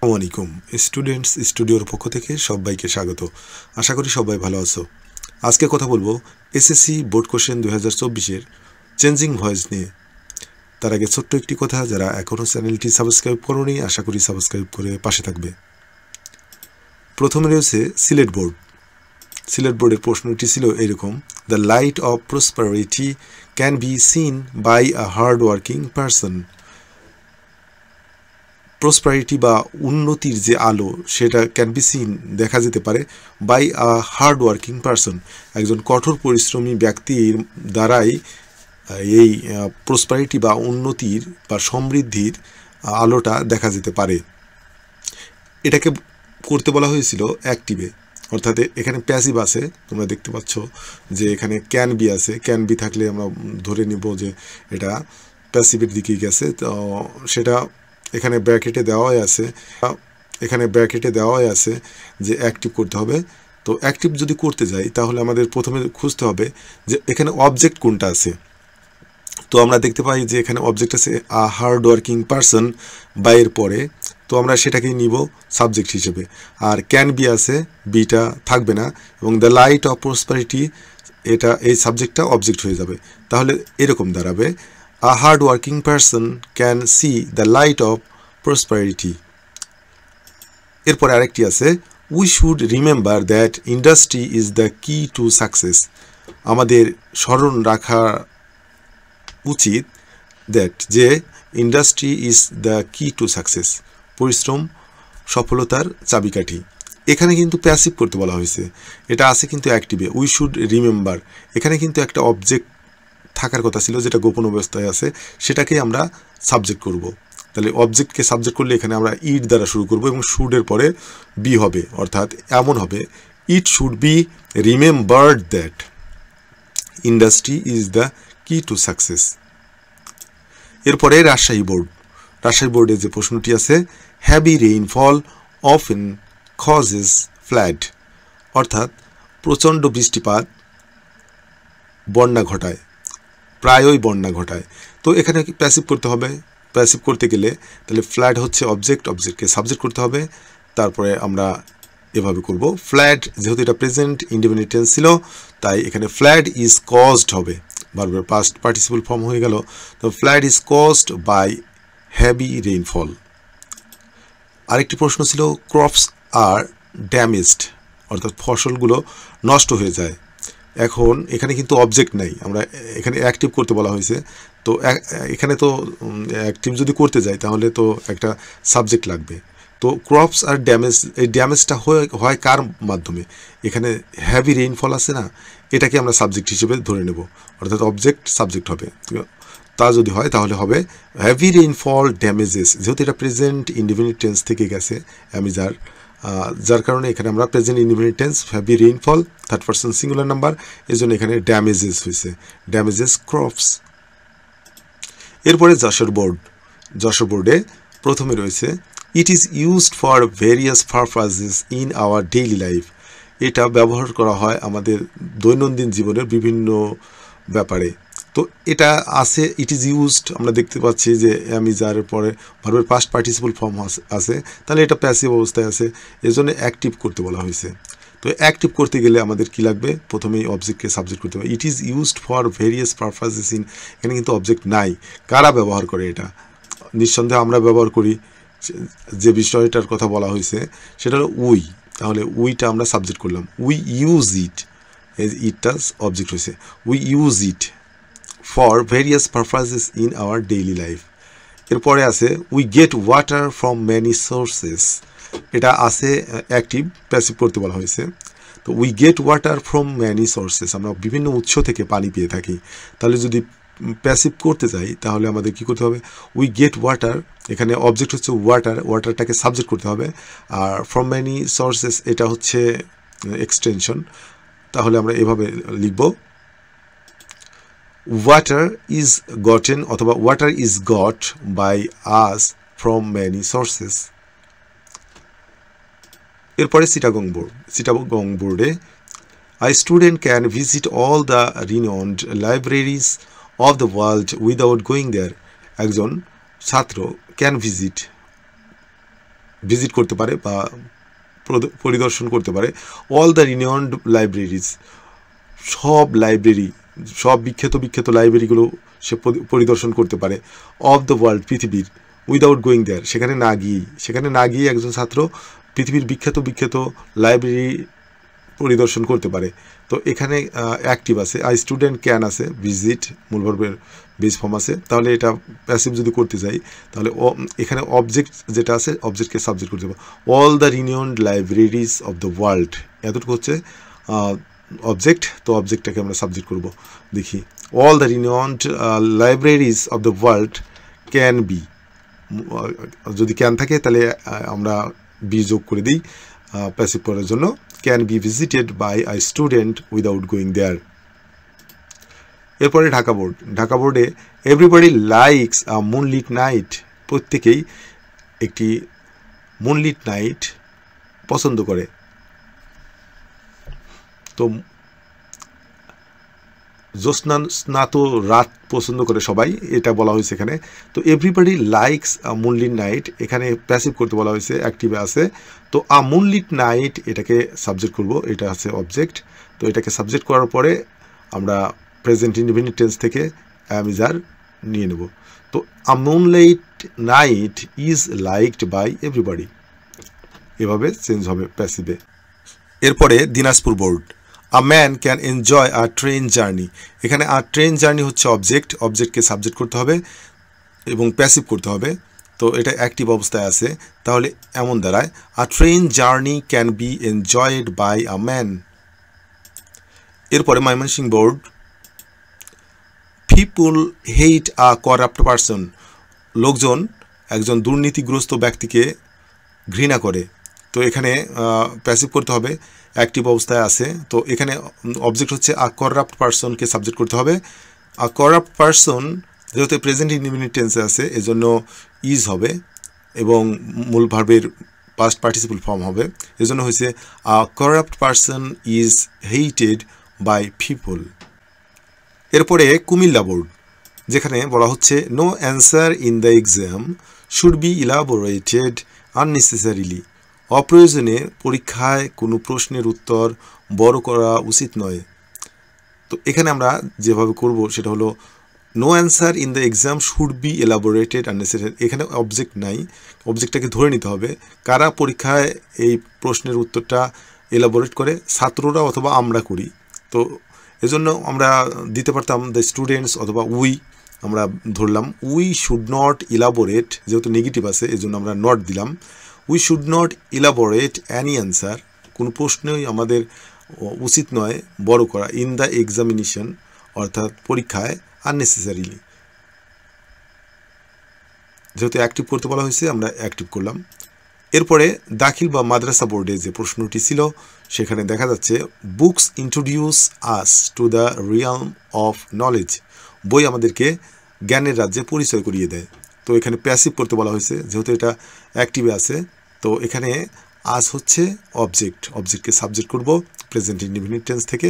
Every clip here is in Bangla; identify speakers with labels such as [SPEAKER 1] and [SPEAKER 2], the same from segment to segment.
[SPEAKER 1] আসসালামু আলাইকুম স্টুডেন্টস স্টুডিওর পক্ষ থেকে সবাইকে স্বাগত। আশা করি সবাই ভালো আছো। আজকে কথা বলবো এসএসসি বোর্ড কোশ্চেন 2024-এর চেঞ্জিং ভয়েস নিয়ে। তার আগে ছোট্ট একটি কথা, যারা এখনও চ্যানেলটি সাবস্ক্রাইব করোনি আশা করি সাবস্ক্রাইব করে পাশে থাকবে। প্রথমে রয়েছে সিলেট বোর্ড। সিলেট বোর্ডের প্রশ্নটি ছিল এরকম: the light of prosperity can be seen by a hard working person. Prosperity বা উন্নতির যে আলো সেটা ক্যান বি সিন দেখা যেতে পারে by a hard working person, একজন কঠোর পরিশ্রমী ব্যক্তির দ্বারাই এই প্রসপারিটি বা উন্নতির বা সমৃদ্ধির আলোটা দেখা যেতে পারে। এটাকে করতে বলা হয়েছিল অ্যাক্টিভে, অর্থাৎ এখানে প্যাসিভ আছে। তোমরা দেখতে পাচ্ছ যে এখানে ক্যান বি আছে, ক্যান বি থাকলে আমরা ধরে নিব যে এটা প্যাসিভের দিকেই গেছে। তো সেটা এখানে ব্র্যাকেটে দেওয়াই আছে, যে অ্যাক্টিভ করতে হবে। তো অ্যাক্টিভ যদি করতে যাই তাহলে আমাদের প্রথমে খুঁজতে হবে যে এখানে অবজেক্ট কোনটা আছে। তো আমরা দেখতে পাই যে এখানে অবজেক্ট আছে আ হার্ড ওয়ার্কিং পারসন বাইয়ের পরে, তো আমরা সেটাকেই নিব সাবজেক্ট হিসেবে। আর ক্যান বি আছে, বিটা থাকবে না, এবং দ্য লাইট অফ প্রসপারিটি এই সাবজেক্টটা অবজেক্ট হয়ে যাবে। তাহলে এরকম দাঁড়াবে: a hard working person can see the light of prosperity. এরপরে আরেকটি আছে, we should remember that industry is the key to success. আমাদের স্মরণ রাখা উচিত দ্যাট যে industry is the key to success, পরিশ্রম সফলতার চাবিকাঠি। এখানে কিন্তু প্যাসিভ করতে বলা হয়েছে, এটা আছে কিন্তু অ্যাক্টিভে। উই শুড রিমেম্বার, এখানে কিন্তু একটা অবজেক্ট থাকার কথা ছিল যেটা গোপন অবস্থায় আছে, সেটাকে আমরা সাবজেক্ট করব। তাহলে অবজেক্টকে সাবজেক্ট করলে এখানে আমরা ইট দ্বারা শুরু করব এবং শুডের পরে বি হবে, অর্থাৎ এমন হবে: it should be remembered that industry is the key to success. এরপরে রাজশাহী বোর্ডে যে প্রশ্নটি আছে, heavy rainfall often causes flood, অর্থাৎ প্রচণ্ড বৃষ্টিপাত বন্যা ঘটায়, প্রায়ই বন্যা ঘটায়। তো এখানে প্যাসিভ করতে হবে। প্যাসিভ করতে গেলে তাহলে ফ্ল্যাড হচ্ছে অবজেক্টকে সাবজেক্ট করতে হবে। তারপরে আমরা এভাবে করব, ফ্ল্যাড, যেহেতু এটা প্রেজেন্ট ইনডেফিনিট টেন্স ছিল তাই এখানে ফ্ল্যাড ইজ কজড হবে, ভার্বের পাস্ট পার্টিসিপল ফর্ম হয়ে গেল। তো flood is caused by heavy rainfall. আরেকটি প্রশ্ন ছিল, ক্রপস আর ড্যামেজড, অর্থাৎ ফসলগুলো নষ্ট হয়ে যায়। এখন এখানে কিন্তু অবজেক্ট নাই, আমরা এখানে অ্যাক্টিভ করতে বলা হয়েছে। তো এখানে তো অ্যাক্টিভ যদি করতে যাই তাহলে তো একটা সাবজেক্ট লাগবে। তো ক্রপস আর ড্যামেজ, এই ড্যামেজটা হয় কার মাধ্যমে? এখানে হ্যাভি রেইনফল আছে না, এটাকে আমরা সাবজেক্ট হিসেবে ধরে নেব, অর্থাৎ অবজেক্ট সাবজেক্ট হবে। তা যদি হয় তাহলে হবে হ্যাভি রেইনফল ড্যামেজেস, যেহেতু এটা প্রেজেন্ট ইনডেফিনিট টেন্স থেকে গেছে অ্যামিজার, যার কারণে এখানে আমরা present indefinite tense heavy rainfall third person singular number, এই জন্য এখানে ড্যামেজেস হয়েছে, ড্যামেজেস ক্রপস। এরপরে যশোর বোর্ডে প্রথমে রয়েছে, it is used for various purposes in our daily life. এটা ব্যবহার করা হয় আমাদের দৈনন্দিন জীবনের বিভিন্ন ব্যাপারে। তো এটা আছে ইট ইজ ইউজড, আমরা দেখতে পাচ্ছি যে অ্যামিজারের পরে ভার্বের পাস্ট পার্টিসিপল ফর্ম আছে, তাহলে এটা প্যাসিভ অবস্থায় আছে, এজন্য অ্যাক্টিভ করতে বলা হয়েছে। তো অ্যাক্টিভ করতে গেলে আমাদের কি লাগবে? প্রথমেই অবজেক্টকে সাবজেক্ট করতে হবে। It is used for various purposes in, এখানে কিন্তু অবজেক্ট নাই। কারা ব্যবহার করে এটা? নিঃসন্দেহে আমরা ব্যবহার করি। যে বিষয়টার কথা বলা হয়েছে সেটা হলো উই, তাহলে উইটা আমরা সাবজেক্ট করলাম। উই ইউজ ইট, ইটটা অবজেক্ট হয়েছে। We use it for various purposes in our daily life. এরপরে আছে, we get water from many sources, এটা আছে অ্যাক্টিভ, প্যাসিভ করতে বলা হয়েছে। তো we get water from many sources, আমরা বিভিন্ন উৎস থেকে পানি পেয়ে থাকি। তাহলে যদি প্যাসিভ করতে যাই তাহলে আমাদের কি করতে হবে? উই গেট ওয়াটার, এখানে অবজেক্ট হচ্ছে ওয়াটারটাকে সাবজেক্ট করতে হবে। আর ফ্রম ম্যানি সোর্সেস এটা হচ্ছে এক্সটেনশন, তাহলে আমরা এভাবে লিখব, ওয়াটার ইজ গটেন অথবা water is got by us from many sources. এরপরে চিটাগং বোর্ডে, a student can visit all the renowned libraries of the world without going there. একজন ছাত্র ক্যান ভিজিট ভিজিট করতে পারে বা পরিদর্শন করতে পারে। অল দ্য রিনাউন্ড লাইব্রেরিজ, সব লাইব্রেরি, সব বিখ্যাত লাইব্রেরিগুলো সে পরিদর্শন করতে পারে। অফ দ্য ওয়ার্ল্ড, পৃথিবীর, উইদাউট গোয়িং দেয়ার, সেখানে না গিয়ে একজন ছাত্র পৃথিবীর বিখ্যাত লাইব্রেরি পরিদর্শন করতে পারে। তো এখানে অ্যাক্টিভ আছে, আই স্টুডেন্ট ক্যান আছে, ভিজিট মূল ভার্বের বেস ফর্ম আছে। তাহলে এটা প্যাসিভ যদি করতে যাই তাহলে এখানে অবজেক্ট যেটা আছে অবজেক্টকে সাবজেক্ট করতে হবে। All the renowned libraries of the world, এতটুকু হচ্ছে অবজেক্ট। তো অবজেক্টটাকে আমরা সাবজেক্ট করব। দেখি, all the renowned libraries of the world can be, যদি ক্যান থাকে তাহলে আমরা বি যোগ করে দিই প্যাসিভ করার জন্য। Can be visited by a student without going there. এরপরে ঢাকা বোর্ডে everybody likes a moonlit night, প্রত্যেকেই একটি মুনলিট নাইট পছন্দ করে। তো জ্যোৎস্না স্নাত রাত পছন্দ করে সবাই, এটা বলা হয়েছে এখানে। তো everybody likes a moonlit night, এখানে প্যাসিভ করতে বলা হয়েছে, অ্যাক্টিভে আছে। তো আ মুনলিট নাইট এটাকে সাবজেক্ট করব, এটা আছে অবজেক্ট। তো এটাকে সাবজেক্ট করার পরে আমরা প্রেজেন্ট ইনডিফিনিট টেন্স থেকে অ্যাম ইজ আর নিয়ে নেব। তো a moonlight night is liked by everybody, এভাবে চেঞ্জ হবে প্যাসিভে। এরপরে Dinajpur board, a man can enjoy a train journey, এখানে আ ট্রেন জার্নি হচ্ছে অবজেক্টকে সাবজেক্ট করতে হবে এবং প্যাসিভ করতে হবে। তো এটা অ্যাক্টিভ অবস্থায় আছে, তাহলে এমন দাঁড়ায়, a train journey can be enjoyed by a man. এরপরে Mymensingh board, people hate a corrupt person, লোকজন একজন দুর্নীতিগ্রস্ত ব্যক্তিকে ঘৃণা করে। তো এখানে প্যাসিভ করতে হবে, অ্যাক্টিভ অবস্থায় আছে। তো এখানে অবজেক্ট হচ্ছে আ করাপ্ট পারসনকে সাবজেক্ট করতে হবে। আ করাপ্ট পারসন যেহেতু প্রেজেন্ট ইনডিফিনিট টেন্সে আছে এজন্য ইজ হবে এবং মূল ভার্বের পাস্ট পার্টিসিপল ফর্ম হবে, এজন্য হয়েছে a corrupt person is hated by people. এরপরে কুমিল্লা বোর্ড, যেখানে বলা হচ্ছে no answer in the exam should be elaborated unnecessarily, অপ্রয়োজনে পরীক্ষায় কোনো প্রশ্নের উত্তর বড় করা উচিত নয়। তো এখানে আমরা যেভাবে করব সেটা হলো no answer in the exam should be elaborated unnecessary, এখানে অবজেক্ট নাই, অবজেক্টটাকে ধরে নিতে হবে। কারা পরীক্ষায় এই প্রশ্নের উত্তরটা এলাবোরেট করে? ছাত্ররা অথবা আমরা করি। তো এজন্য আমরা দিতে পারতাম দ্য স্টুডেন্টস অথবা উই, আমরা ধরলাম উই শুড নট ইলাবোরেট, যেহেতু নেগেটিভ আছে এজন্য আমরা নট দিলাম। We should not elaborate any answer, কোনো প্রশ্নই আমাদের উচিত নয় বড় করা, ইন দ্য এক্সামিনেশন অর্থাৎ পরীক্ষায় আননেসেসারিলি। যেহেতু অ্যাক্টিভ করতে বলা হয়েছে আমরা অ্যাক্টিভ করলাম। এরপরে দাখিল বা মাদ্রাসা বোর্ডে যে প্রশ্নটি ছিল সেখানে দেখা যাচ্ছে books introduce us to the realm of knowledge, বই আমাদেরকে জ্ঞানের রাজ্যে পরিচয় করিয়ে দেয়। তো এখানে প্যাসিভ করতে বলা হয়েছে, যেহেতু এটা অ্যাক্টিভে আছে। তো এখানে আজ হচ্ছে অবজেক্টকে সাবজেক্ট করব, প্রেজেন্ট ইনডিফিনিট টেন্স থেকে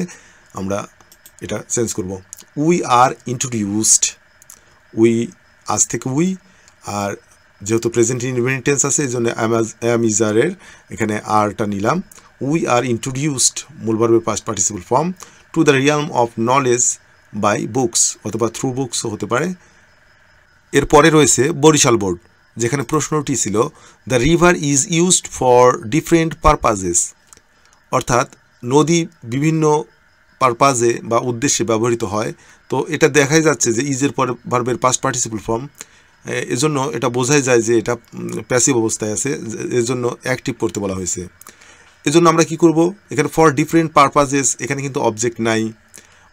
[SPEAKER 1] আমরা এটা চেঞ্জ করব। উই আর ইন্ট্রোডিউসড, উই আজ থেকে উই, আর যেহেতু প্রেজেন্ট ইনডিফিনিট টেন্স আছে এই জন্য অ্যাম ইজ আরের এখানে আরটা নিলাম। উই আর ইন্ট্রোডিউসড মূল ভার্বের past participle form to the realm of knowledge by books অথবা থ্রু বুকসও হতে পারে। এরপরে রয়েছে বরিশাল বোর্ড, যেখানে প্রশ্নটি ছিল the river is used for different purposes, অর্থাৎ নদী বিভিন্ন পারপাজে বা উদ্দেশ্যে ব্যবহৃত হয়। তো এটা দেখাই যাচ্ছে যে ইজের পরে ভার্বের পাস্ট পার্টিসিপল ফর্ম, এজন্য এটা বোঝাই যায় যে এটা প্যাসিভ অবস্থায় আছে, এজন্য অ্যাক্টিভ করতে বলা হয়েছে। এজন্য আমরা কি করব, এখানে ফর ডিফারেন্ট পারপাজেস, এখানে কিন্তু অবজেক্ট নাই।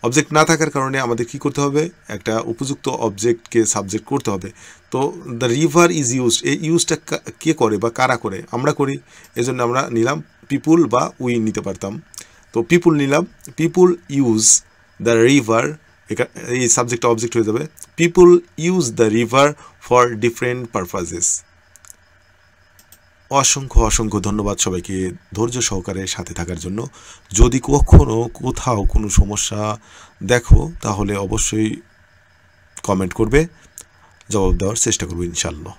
[SPEAKER 1] অবজেক্ট না থাকার কারণে আমাদের কি করতে হবে, একটা উপযুক্ত অবজেক্টকে সাবজেক্ট করতে হবে। তো দ্য রিভার ইজ ইউজড, এই ইউজটা কে করে বা কারা করে? আমরা করি, এজন্য আমরা নিলাম পিপুল বা উই নিতে পারতাম। তো পিপুল নিলাম, পিপুল ইউজ দ্য রিভার, এই সাবজেক্টটা অবজেক্ট হয়ে যাবে। People use the river for different purposes. অসংখ্য ধন্যবাদ সবাইকে ধৈর্য সহকারে সাথে থাকার জন্য। যদি কখনো কোথাও কোনো সমস্যা দেখো তাহলে অবশ্যই কমেন্ট করবে, জবাব দেওয়ার চেষ্টা করবো ইনশাআল্লাহ।